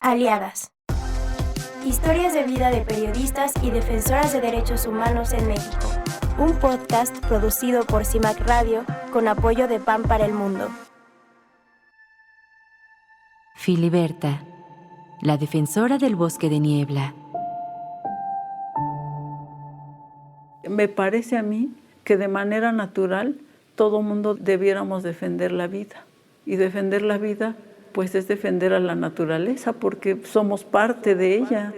Aliadas. Historias de vida de periodistas y defensoras de derechos humanos en México. Un podcast producido por CIMAC Radio con apoyo de PAN para el Mundo. Filiberta, la defensora del bosque de niebla. Me parece a mí que de manera natural todo mundo debiéramos defender la vida. Y defender la vida, pues es defender a la naturaleza, porque somos parte de ella.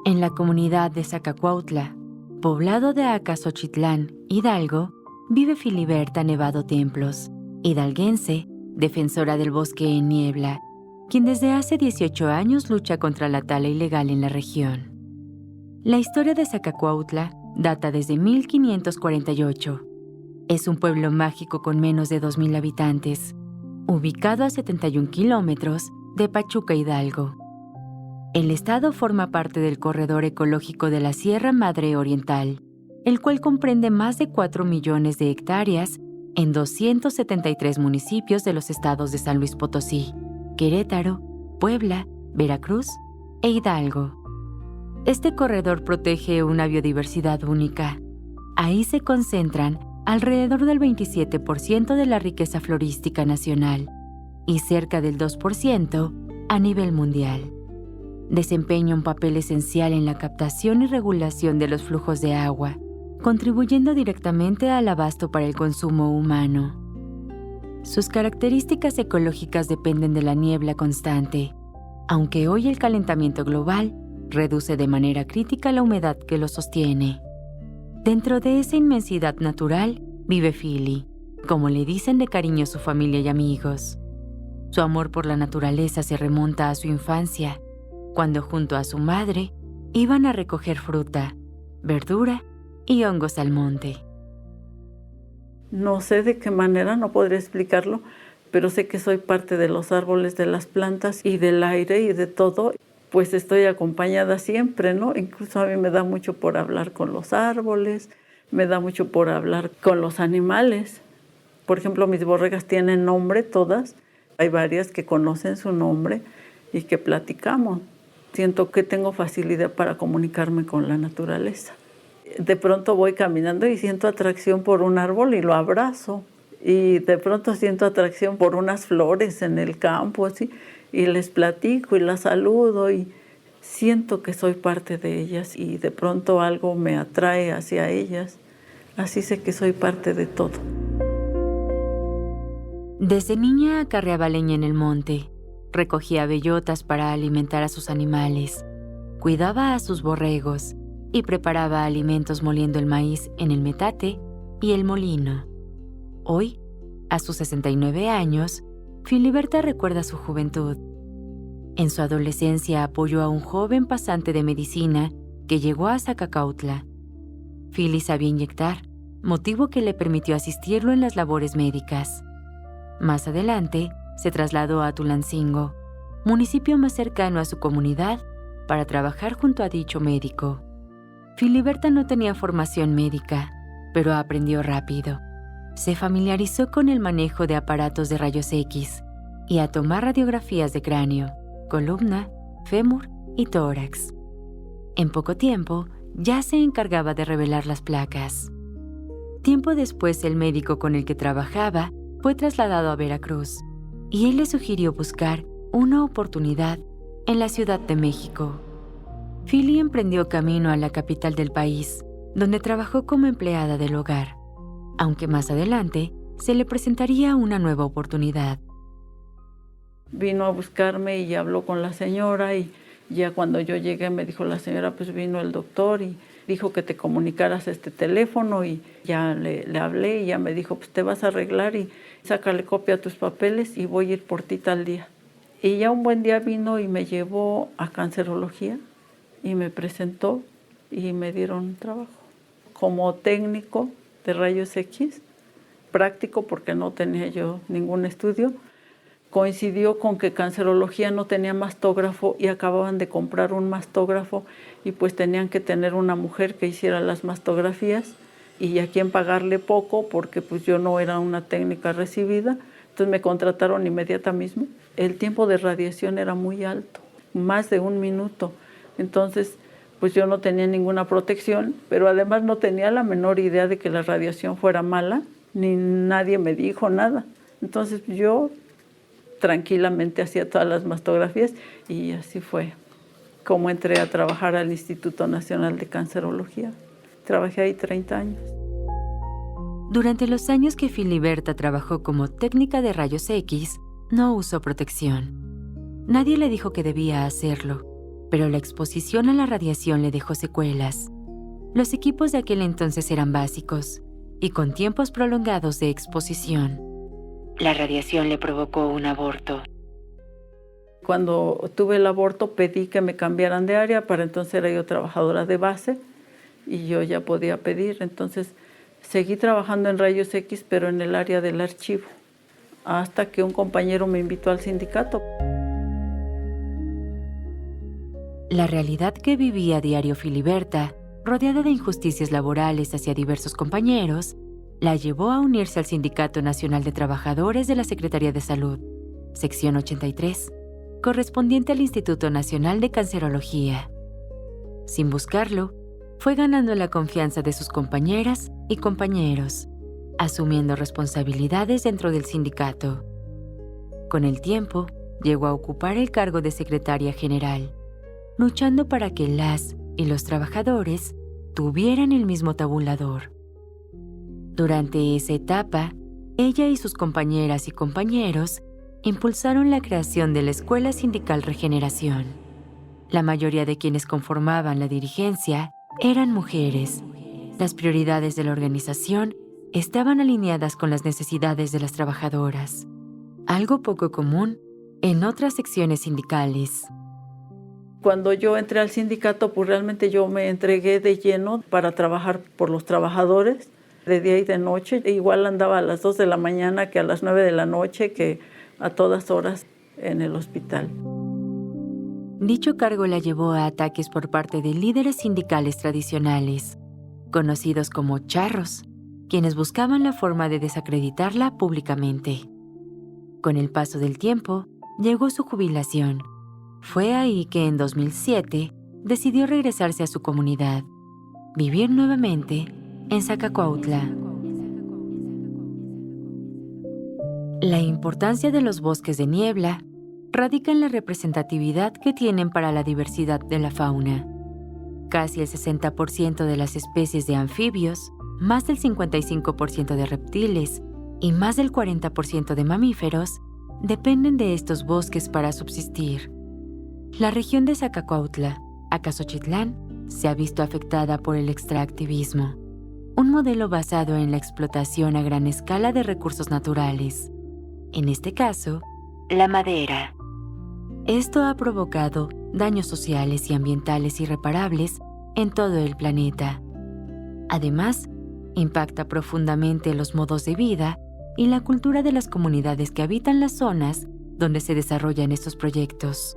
En la comunidad de Zacacuautla, poblado de Acaxochitlán, Hidalgo, vive Filiberta Nevado Templos, hidalguense, defensora del bosque en niebla, quien desde hace 18 años lucha contra la tala ilegal en la región. La historia de Zacacuautla data desde 1548. Es un pueblo mágico con menos de 2,000 habitantes, ubicado a 71 kilómetros de Pachuca, Hidalgo. El estado forma parte del corredor ecológico de la Sierra Madre Oriental, el cual comprende más de 4 millones de hectáreas en 273 municipios de los estados de San Luis Potosí, Querétaro, Puebla, Veracruz e Hidalgo. Este corredor protege una biodiversidad única. Ahí se concentran alrededor del 27% de la riqueza florística nacional y cerca del 2% a nivel mundial. Desempeña un papel esencial en la captación y regulación de los flujos de agua, contribuyendo directamente al abasto para el consumo humano. Sus características ecológicas dependen de la niebla constante, aunque hoy el calentamiento global reduce de manera crítica la humedad que lo sostiene. Dentro de esa inmensidad natural vive Fili, como le dicen de cariño su familia y amigos. Su amor por la naturaleza se remonta a su infancia, cuando junto a su madre iban a recoger fruta, verdura y hongos al monte. No sé de qué manera, no podré explicarlo, pero sé que soy parte de los árboles, de las plantas y del aire y de todo. Pues estoy acompañada siempre, ¿no? Incluso a mí me da mucho por hablar con los árboles, me da mucho por hablar con los animales. Por ejemplo, mis borregas tienen nombre todas. Hay varias que conocen su nombre y que platicamos. Siento que tengo facilidad para comunicarme con la naturaleza. De pronto voy caminando y siento atracción por un árbol y lo abrazo. Y de pronto siento atracción por unas flores en el campo, así, y les platico y las saludo y siento que soy parte de ellas y de pronto algo me atrae hacia ellas. Así sé que soy parte de todo. Desde niña acarreaba leña en el monte, recogía bellotas para alimentar a sus animales, cuidaba a sus borregos y preparaba alimentos moliendo el maíz en el metate y el molino. Hoy, a sus 69 años, Filiberta recuerda su juventud. En su adolescencia apoyó a un joven pasante de medicina que llegó a Zacacuautla. Fili sabía inyectar, motivo que le permitió asistirlo en las labores médicas. Más adelante, se trasladó a Tulancingo, municipio más cercano a su comunidad, para trabajar junto a dicho médico. Filiberta no tenía formación médica, pero aprendió rápido. Se familiarizó con el manejo de aparatos de rayos X y a tomar radiografías de cráneo, columna, fémur y tórax. En poco tiempo, ya se encargaba de revelar las placas. Tiempo después, el médico con el que trabajaba fue trasladado a Veracruz y él le sugirió buscar una oportunidad en la Ciudad de México. Fili emprendió camino a la capital del país, donde trabajó como empleada del hogar, aunque más adelante se le presentaría una nueva oportunidad. Vino a buscarme y habló con la señora y ya cuando yo llegué me dijo la señora, pues vino el doctor y dijo que te comunicaras a este teléfono y ya le hablé y ya me dijo, pues te vas a arreglar y sácale copia a tus papeles y voy a ir por ti tal día. Y ya un buen día vino y me llevó a cancerología y me presentó y me dieron trabajo como técnico de rayos X, práctico porque no tenía yo ningún estudio. Coincidió con que cancerología no tenía mastógrafo y acababan de comprar un mastógrafo y pues tenían que tener una mujer que hiciera las mastografías y a quién pagarle poco porque pues yo no era una técnica recibida. Entonces me contrataron inmediatamente mismo. El tiempo de radiación era muy alto, más de 1 minuto. Entonces pues yo no tenía ninguna protección, pero además no tenía la menor idea de que la radiación fuera mala, ni nadie me dijo nada. Entonces yo tranquilamente hacía todas las mastografías y así fue como entré a trabajar al Instituto Nacional de Cancerología. Trabajé ahí 30 años. Durante los años que Filiberta trabajó como técnica de rayos X, no usó protección. Nadie le dijo que debía hacerlo, pero la exposición a la radiación le dejó secuelas. Los equipos de aquel entonces eran básicos y con tiempos prolongados de exposición. La radiación le provocó un aborto. Cuando tuve el aborto pedí que me cambiaran de área, para entonces era yo trabajadora de base y yo ya podía pedir. Entonces seguí trabajando en rayos X, pero en el área del archivo, hasta que un compañero me invitó al sindicato. La realidad que vivía a diario Filiberta, rodeada de injusticias laborales hacia diversos compañeros, la llevó a unirse al Sindicato Nacional de Trabajadores de la Secretaría de Salud, sección 83, correspondiente al Instituto Nacional de Cancerología. Sin buscarlo, fue ganando la confianza de sus compañeras y compañeros, asumiendo responsabilidades dentro del sindicato. Con el tiempo, llegó a ocupar el cargo de secretaria general, luchando para que las y los trabajadores tuvieran el mismo tabulador. Durante esa etapa, ella y sus compañeras y compañeros impulsaron la creación de la Escuela Sindical Regeneración. La mayoría de quienes conformaban la dirigencia eran mujeres. Las prioridades de la organización estaban alineadas con las necesidades de las trabajadoras, algo poco común en otras secciones sindicales. Cuando yo entré al sindicato, pues realmente yo me entregué de lleno para trabajar por los trabajadores, de día y de noche. Igual andaba a las 2 de la mañana que a las 9 de la noche, que a todas horas en el hospital. Dicho cargo la llevó a ataques por parte de líderes sindicales tradicionales, conocidos como charros, quienes buscaban la forma de desacreditarla públicamente. Con el paso del tiempo, llegó su jubilación. Fue ahí que en 2007 decidió regresarse a su comunidad, vivir nuevamente en Zacacuautla. La importancia de los bosques de niebla radica en la representatividad que tienen para la diversidad de la fauna. Casi el 60% de las especies de anfibios, más del 55% de reptiles y más del 40% de mamíferos dependen de estos bosques para subsistir. La región de Zacacuautla, Acasochitlán, se ha visto afectada por el extractivismo, un modelo basado en la explotación a gran escala de recursos naturales, en este caso, la madera. Esto ha provocado daños sociales y ambientales irreparables en todo el planeta. Además, impacta profundamente los modos de vida y la cultura de las comunidades que habitan las zonas donde se desarrollan estos proyectos.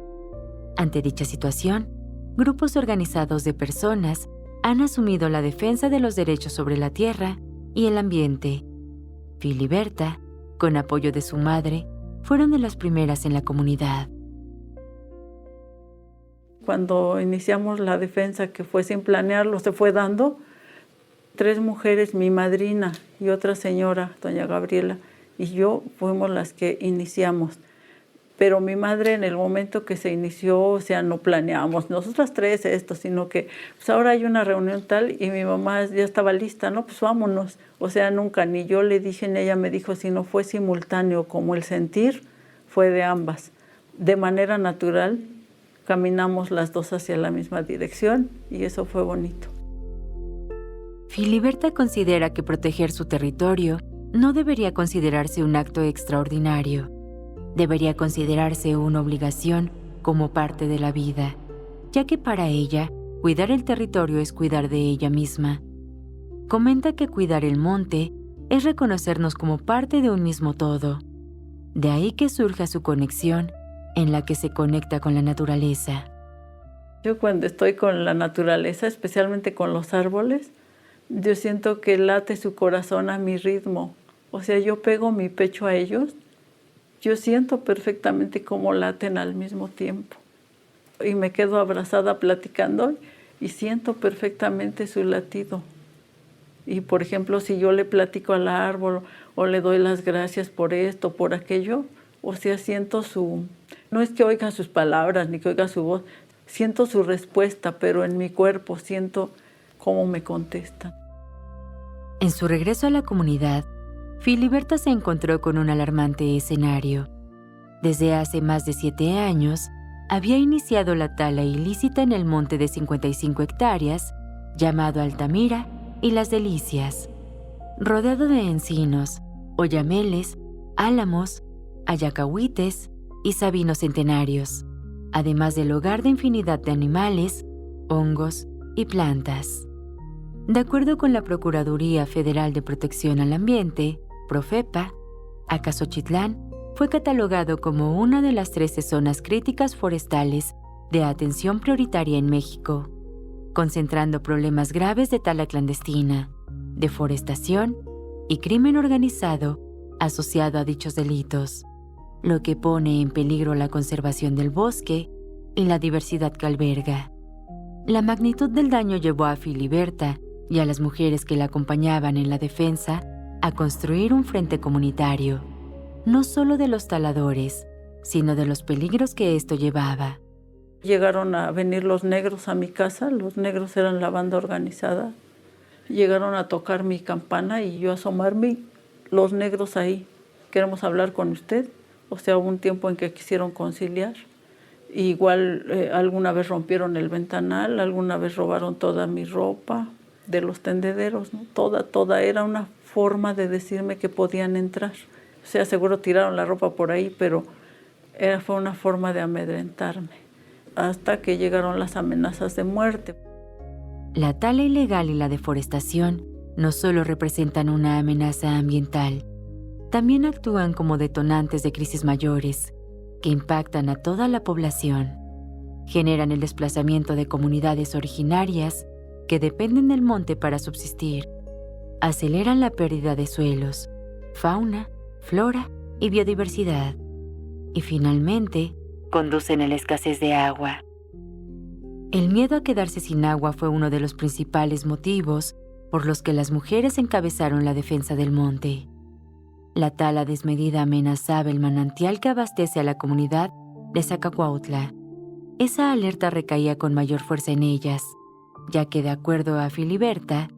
Ante dicha situación, grupos organizados de personas han asumido la defensa de los derechos sobre la tierra y el ambiente. Filiberta, con apoyo de su madre, fueron de las primeras en la comunidad. Cuando iniciamos la defensa, que fue sin planearlo, se fue dando, 3 mujeres, mi madrina y otra señora, doña Gabriela, y yo fuimos las que iniciamos. Pero mi madre, en el momento que se inició, o sea, no planeamos nosotras 3 esto, sino que pues ahora hay una reunión tal y mi mamá ya estaba lista, ¿no? Pues vámonos. O sea, nunca, ni yo le dije, ni ella me dijo, sino fue simultáneo, como el sentir fue de ambas. De manera natural, caminamos las 2 hacia la misma dirección y eso fue bonito. Filiberta considera que proteger su territorio no debería considerarse un acto extraordinario. Debería considerarse una obligación como parte de la vida, ya que para ella, cuidar el territorio es cuidar de ella misma. Comenta que cuidar el monte es reconocernos como parte de un mismo todo. De ahí que surja su conexión, en la que se conecta con la naturaleza. Yo cuando estoy con la naturaleza, especialmente con los árboles, Yo siento que late su corazón a mi ritmo. O sea, yo pego mi pecho a ellos. Yo siento perfectamente cómo laten al mismo tiempo. Y me quedo abrazada platicando y siento perfectamente su latido. Y por ejemplo, si yo le platico al árbol o le doy las gracias por esto, por aquello, o sea, siento su... No es que oiga sus palabras ni que oiga su voz, siento su respuesta, pero en mi cuerpo siento cómo me contestan. En su regreso a la comunidad, Filiberta se encontró con un alarmante escenario. Desde hace más de 7 años, había iniciado la tala ilícita en el monte de 55 hectáreas, llamado Altamira y Las Delicias, rodeado de encinos, oyameles, álamos, ayacahuites y sabinos centenarios, además del hogar de infinidad de animales, hongos y plantas. De acuerdo con la Procuraduría Federal de Protección al Ambiente, Profepa, Acasochitlán fue catalogado como una de las 13 zonas críticas forestales de atención prioritaria en México, concentrando problemas graves de tala clandestina, deforestación y crimen organizado asociado a dichos delitos, lo que pone en peligro la conservación del bosque y la diversidad que alberga. La magnitud del daño llevó a Filiberta y a las mujeres que la acompañaban en la defensa a construir un frente comunitario, no solo de los taladores, sino de los peligros que esto llevaba. Llegaron a venir los negros a mi casa, los negros eran la banda organizada. Llegaron a tocar mi campana y yo asomarme, los negros ahí, queremos hablar con usted. O sea, hubo un tiempo en que quisieron conciliar. Igual alguna vez rompieron el ventanal, alguna vez robaron toda mi ropa de los tendederos, ¿no? Toda era una forma de decirme que podían entrar. O sea, seguro tiraron la ropa por ahí, pero fue una forma de amedrentarme. Hasta que llegaron las amenazas de muerte. La tala ilegal y la deforestación no solo representan una amenaza ambiental, también actúan como detonantes de crisis mayores que impactan a toda la población. Generan el desplazamiento de comunidades originarias que dependen del monte para subsistir. Aceleran la pérdida de suelos, fauna, flora y biodiversidad. Y finalmente, conducen a la escasez de agua. El miedo a quedarse sin agua fue uno de los principales motivos por los que las mujeres encabezaron la defensa del monte. La tala desmedida amenazaba el manantial que abastece a la comunidad de Zacacuautla. Esa alerta recaía con mayor fuerza en ellas, ya que de acuerdo a Filiberta,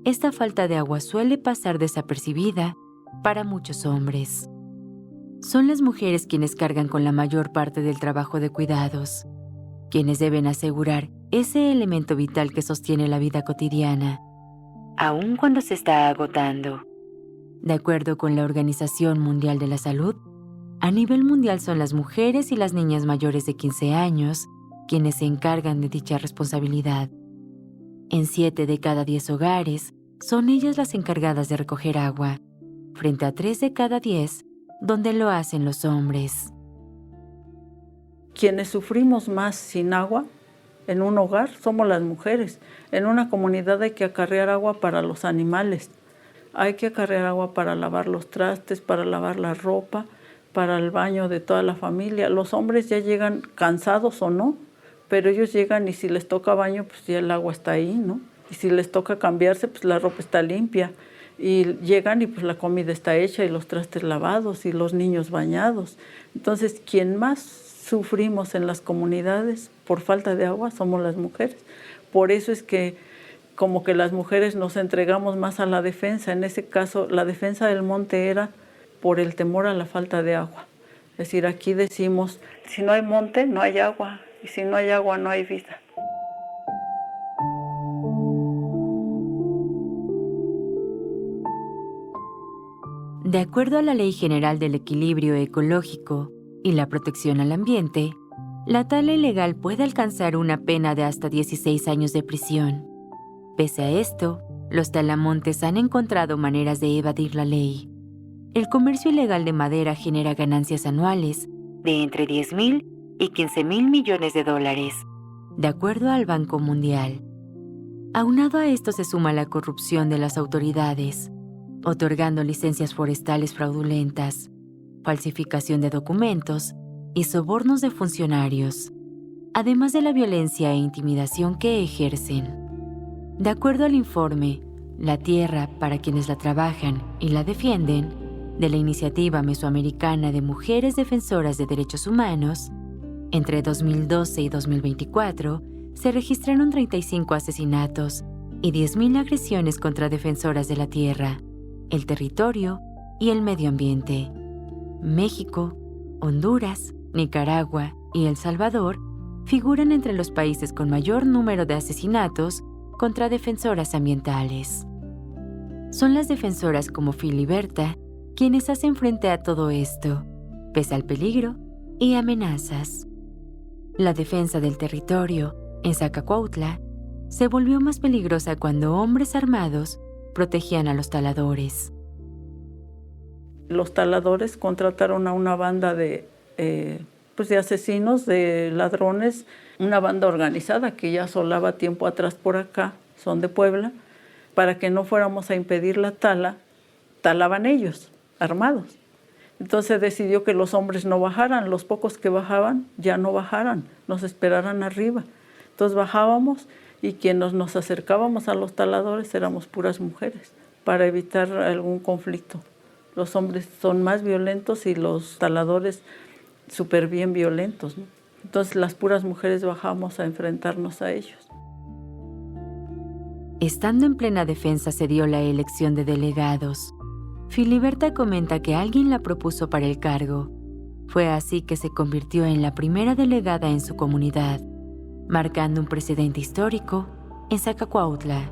esta falta de agua suele pasar desapercibida para muchos hombres. Son las mujeres quienes cargan con la mayor parte del trabajo de cuidados, quienes deben asegurar ese elemento vital que sostiene la vida cotidiana, aun cuando se está agotando. De acuerdo con la Organización Mundial de la Salud, a nivel mundial son las mujeres y las niñas mayores de 15 años quienes se encargan de dicha responsabilidad. En 7 de cada 10 hogares, son ellas las encargadas de recoger agua, frente a 3 de cada 10 donde lo hacen los hombres. Quienes sufrimos más sin agua en un hogar somos las mujeres. En una comunidad hay que acarrear agua para los animales. Hay que acarrear agua para lavar los trastes, para lavar la ropa, para el baño de toda la familia. Los hombres ya llegan cansados o no, pero ellos llegan y si les toca baño, pues ya el agua está ahí, ¿no? Y si les toca cambiarse, pues la ropa está limpia. Y llegan y pues la comida está hecha y los trastes lavados y los niños bañados. Entonces, quien más sufrimos en las comunidades por falta de agua somos las mujeres. Por eso es que como que las mujeres nos entregamos más a la defensa. En ese caso, la defensa del monte era por el temor a la falta de agua. Es decir, aquí decimos, si no hay monte, no hay agua. Y si no hay agua, no hay vida. De acuerdo a la Ley General del Equilibrio Ecológico y la Protección al Ambiente, la tala ilegal puede alcanzar una pena de hasta 16 años de prisión. Pese a esto, los talamontes han encontrado maneras de evadir la ley. El comercio ilegal de madera genera ganancias anuales de entre 10,000 y 15,000 millones de dólares, de acuerdo al Banco Mundial. Aunado a esto se suma la corrupción de las autoridades, otorgando licencias forestales fraudulentas, falsificación de documentos y sobornos de funcionarios, además de la violencia e intimidación que ejercen. De acuerdo al informe La Tierra para quienes la trabajan y la defienden, de la Iniciativa Mesoamericana de Mujeres Defensoras de Derechos Humanos, entre 2012 y 2024 se registraron 35 asesinatos y 10.000 agresiones contra defensoras de la tierra, el territorio y el medio ambiente. México, Honduras, Nicaragua y El Salvador figuran entre los países con mayor número de asesinatos contra defensoras ambientales. Son las defensoras como Filiberta quienes hacen frente a todo esto, pese al peligro y amenazas. La defensa del territorio en Zacacuautla se volvió más peligrosa cuando hombres armados protegían a los taladores. Los taladores contrataron a una banda de asesinos, de ladrones, una banda organizada que ya asolaba tiempo atrás por acá, son de Puebla, para que no fuéramos a impedir la tala, talaban ellos, armados. Entonces decidió que los hombres no bajaran, los pocos que bajaban ya no bajaran, nos esperaran arriba. Entonces bajábamos y quienes nos acercábamos a los taladores éramos puras mujeres, para evitar algún conflicto. Los hombres son más violentos y los taladores súper bien violentos, ¿no? Entonces las puras mujeres bajamos a enfrentarnos a ellos. Estando en plena defensa se dio la elección de delegados. Filiberta comenta que alguien la propuso para el cargo. Fue así que se convirtió en la primera delegada en su comunidad, marcando un precedente histórico en Zacacuautla.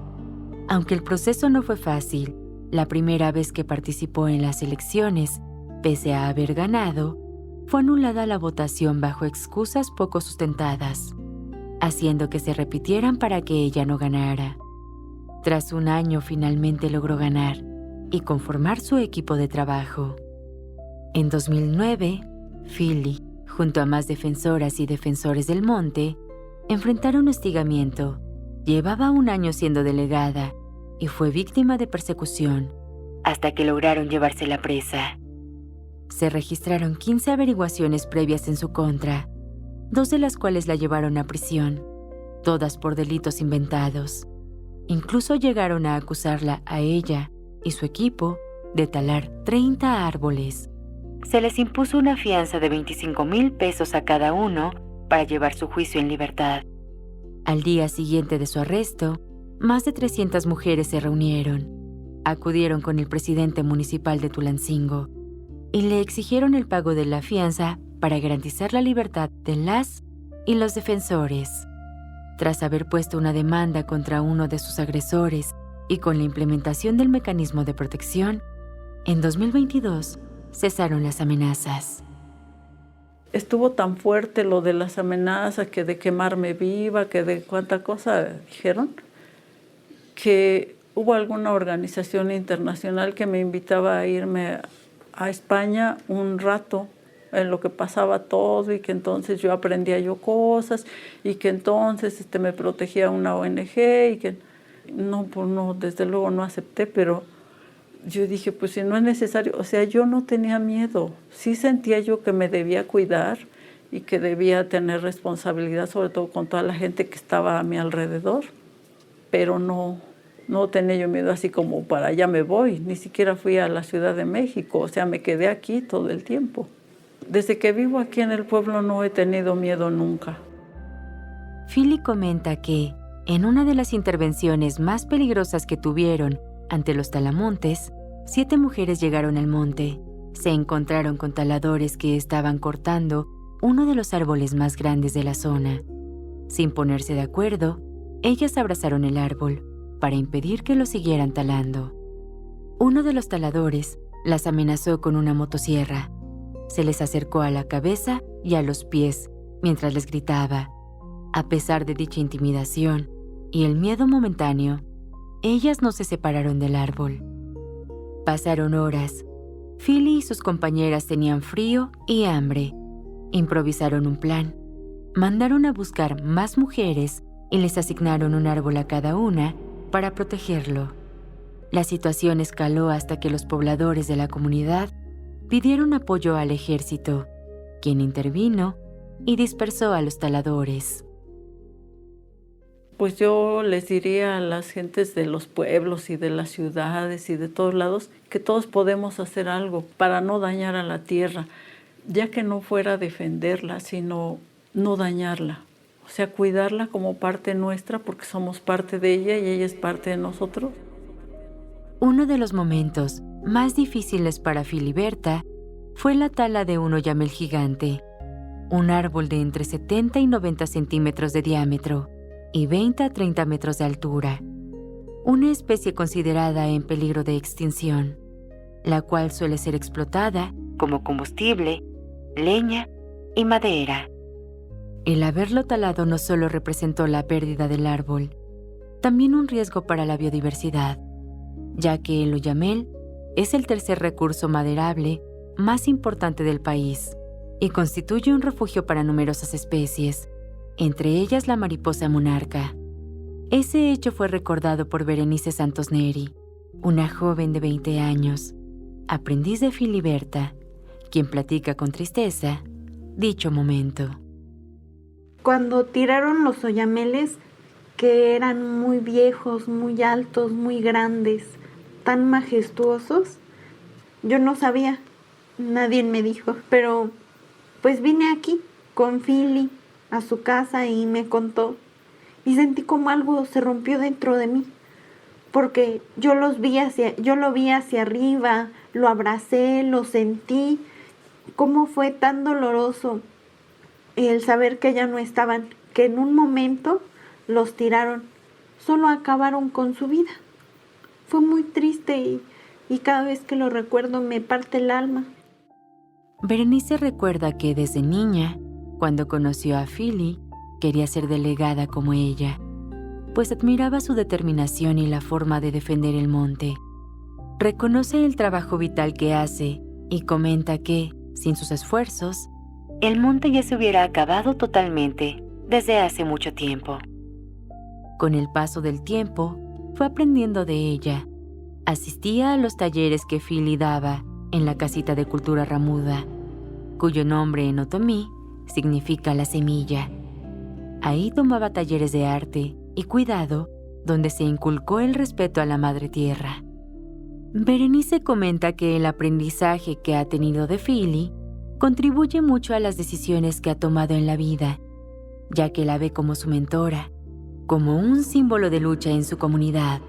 Aunque el proceso no fue fácil, la primera vez que participó en las elecciones, pese a haber ganado, fue anulada la votación bajo excusas poco sustentadas, haciendo que se repitieran para que ella no ganara. Tras un año finalmente logró ganar y conformar su equipo de trabajo. En 2009, Fili, junto a más defensoras y defensores del monte, enfrentaron hostigamiento. Llevaba un año siendo delegada y fue víctima de persecución, hasta que lograron llevársela presa. Se registraron 15 averiguaciones previas en su contra, 2 de las cuales la llevaron a prisión, todas por delitos inventados. Incluso llegaron a acusarla a ella y su equipo de talar 30 árboles. Se les impuso una fianza de 25,000 pesos a cada uno para llevar su juicio en libertad. Al día siguiente de su arresto, más de 300 mujeres se reunieron. Acudieron con el presidente municipal de Tulancingo y le exigieron el pago de la fianza para garantizar la libertad de las y los defensores. Tras haber puesto una demanda contra uno de sus agresores y con la implementación del mecanismo de protección, en 2022 cesaron las amenazas. Estuvo tan fuerte lo de las amenazas, que de quemarme viva, que de cuánta cosa dijeron, que hubo alguna organización internacional que me invitaba a irme a España un rato en lo que pasaba todo, y que entonces yo aprendía cosas, y que entonces me protegía una ONG, y que no, pues no, desde luego no acepté, pero yo dije, pues si no es necesario, o sea, yo no tenía miedo, sí sentía yo que me debía cuidar y que debía tener responsabilidad, sobre todo con toda la gente que estaba a mi alrededor, pero no tenía yo miedo así como para allá me voy, ni siquiera fui a la Ciudad de México, o sea, me quedé aquí todo el tiempo. Desde que vivo aquí en el pueblo no he tenido miedo nunca. Fili comenta que, en una de las intervenciones más peligrosas que tuvieron ante los talamontes, 7 mujeres llegaron al monte. Se encontraron con taladores que estaban cortando uno de los árboles más grandes de la zona. Sin ponerse de acuerdo, ellas abrazaron el árbol para impedir que lo siguieran talando. Uno de los taladores las amenazó con una motosierra. Se les acercó a la cabeza y a los pies mientras les gritaba. A pesar de dicha intimidación y el miedo momentáneo, ellas no se separaron del árbol. Pasaron horas. Fili y sus compañeras tenían frío y hambre. Improvisaron un plan. Mandaron a buscar más mujeres y les asignaron un árbol a cada una para protegerlo. La situación escaló hasta que los pobladores de la comunidad pidieron apoyo al ejército, quien intervino y dispersó a los taladores. Pues yo les diría a las gentes de los pueblos y de las ciudades y de todos lados que todos podemos hacer algo para no dañar a la tierra, ya que no fuera defenderla, sino no dañarla. O sea, cuidarla como parte nuestra porque somos parte de ella y ella es parte de nosotros. Uno de los momentos más difíciles para Filiberta fue la tala de un oyamel gigante, un árbol de entre 70 y 90 centímetros de diámetro y 20 a 30 metros de altura, una especie considerada en peligro de extinción, la cual suele ser explotada como combustible, leña y madera. El haberlo talado no solo representó la pérdida del árbol, también un riesgo para la biodiversidad, ya que el oyamel es el tercer recurso maderable más importante del país y constituye un refugio para numerosas especies, entre ellas la mariposa monarca. Ese hecho fue recordado por Berenice Santos Neri, una joven de 20 años, aprendiz de Filiberta, quien platica con tristeza dicho momento. Cuando tiraron los oyameles, que eran muy viejos, muy altos, muy grandes, tan majestuosos, yo no sabía, nadie me dijo, pero pues vine aquí con Fili a su casa y me contó y sentí como algo se rompió dentro de mí, porque yo lo vi hacia arriba, lo abracé, lo sentí, cómo fue tan doloroso el saber que ya no estaban, que en un momento los tiraron, solo acabaron con su vida. Fue muy triste y cada vez que lo recuerdo me parte el alma. Berenice recuerda que desde niña, cuando conoció a Fili, quería ser delegada como ella, pues admiraba su determinación y la forma de defender el monte. Reconoce el trabajo vital que hace y comenta que, sin sus esfuerzos, el monte ya se hubiera acabado totalmente desde hace mucho tiempo. Con el paso del tiempo, fue aprendiendo de ella. Asistía a los talleres que Fili daba en la casita de cultura Ramuda, cuyo nombre en otomí significa la semilla. Ahí tomaba talleres de arte y cuidado, donde se inculcó el respeto a la madre tierra. Berenice comenta que el aprendizaje que ha tenido de Fili contribuye mucho a las decisiones que ha tomado en la vida, ya que la ve como su mentora, como un símbolo de lucha en su comunidad.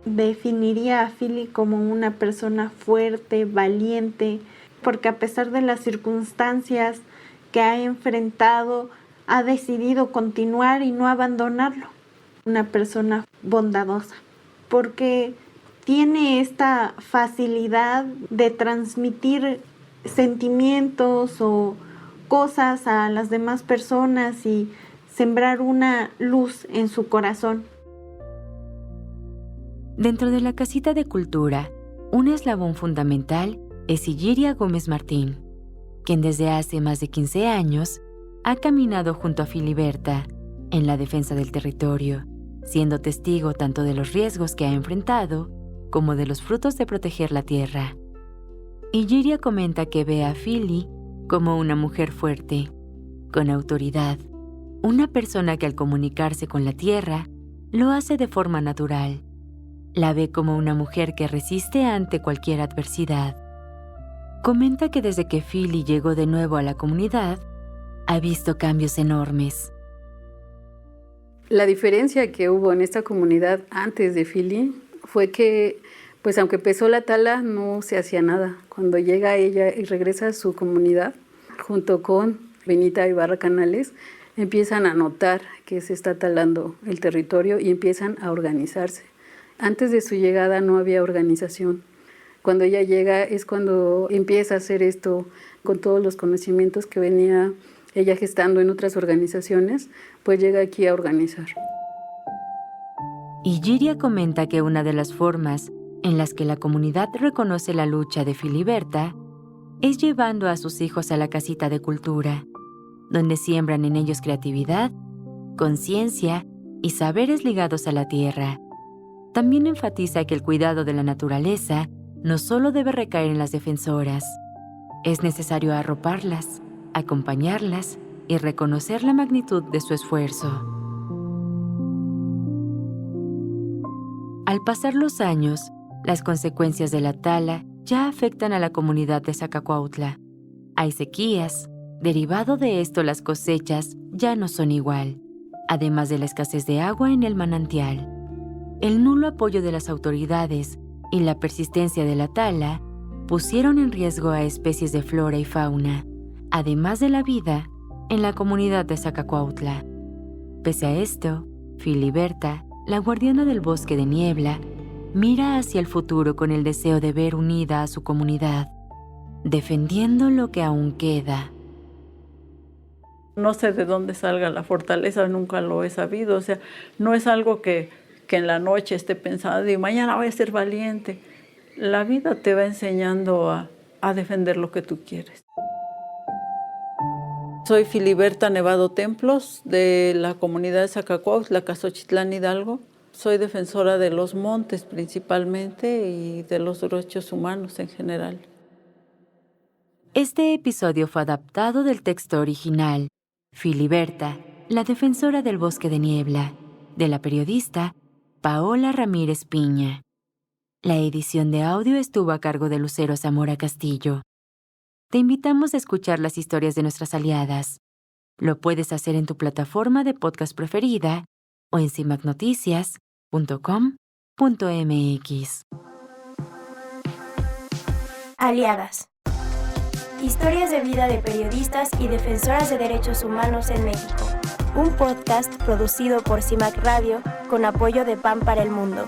Definiría a Fili como una persona fuerte, valiente, porque a pesar de las circunstancias que ha enfrentado, ha decidido continuar y no abandonarlo. Una persona bondadosa, porque tiene esta facilidad de transmitir sentimientos o cosas a las demás personas y sembrar una luz en su corazón. Dentro de la casita de cultura, un eslabón fundamental es Illyria Gómez Martín, quien desde hace más de 15 años ha caminado junto a Filiberta en la defensa del territorio, siendo testigo tanto de los riesgos que ha enfrentado como de los frutos de proteger la tierra. Illyria comenta que ve a Fili como una mujer fuerte, con autoridad, una persona que al comunicarse con la tierra lo hace de forma natural. La ve como una mujer que resiste ante cualquier adversidad. Comenta que desde que Fili llegó de nuevo a la comunidad, ha visto cambios enormes. La diferencia que hubo en esta comunidad antes de Fili fue que, pues aunque empezó la tala, no se hacía nada. Cuando llega ella y regresa a su comunidad, junto con Benita Ibarra Canales, empiezan a notar que se está talando el territorio y empiezan a organizarse. Antes de su llegada no había organización. Cuando ella llega es cuando empieza a hacer esto con todos los conocimientos que venía ella gestando en otras organizaciones, pues llega aquí a organizar. Illyria comenta que una de las formas en las que la comunidad reconoce la lucha de Filiberta es llevando a sus hijos a la casita de cultura, donde siembran en ellos creatividad conciencia y saberes ligados a la tierra. También enfatiza que el cuidado de la naturaleza no solo debe recaer en las defensoras. Es necesario arroparlas, acompañarlas y reconocer la magnitud de su esfuerzo. Al pasar los años, las consecuencias de la tala ya afectan a la comunidad de Zacacuautla. Hay sequías. Derivado de esto, las cosechas ya no son igual, además de la escasez de agua en el manantial. El nulo apoyo de las autoridades y la persistencia de la tala pusieron en riesgo a especies de flora y fauna, además de la vida en la comunidad de Zacacuautla. Pese a esto, Filiberta, la guardiana del bosque de niebla, mira hacia el futuro con el deseo de ver unida a su comunidad, defendiendo lo que aún queda. No sé de dónde salga la fortaleza, nunca lo he sabido. O sea, no es algo que en la noche esté pensando y mañana voy a ser valiente. La vida te va enseñando a defender lo que tú quieres. Soy Filiberta Nevado Templos, de la comunidad de Zacacuautla, Acasochitlán, Hidalgo. Soy defensora de los montes principalmente y de los derechos humanos en general. Este episodio fue adaptado del texto original, Filiberta, la defensora del bosque de niebla, de la periodista Paola Ramírez Piña. La edición de audio estuvo a cargo de Lucero Zamora Castillo. Te invitamos a escuchar las historias de nuestras aliadas. Lo puedes hacer en tu plataforma de podcast preferida o en cimacnoticias.com.mx. Aliadas. Historias de vida de periodistas y defensoras de derechos humanos en México. Un podcast producido por CIMAC Radio con apoyo de PAN para el Mundo.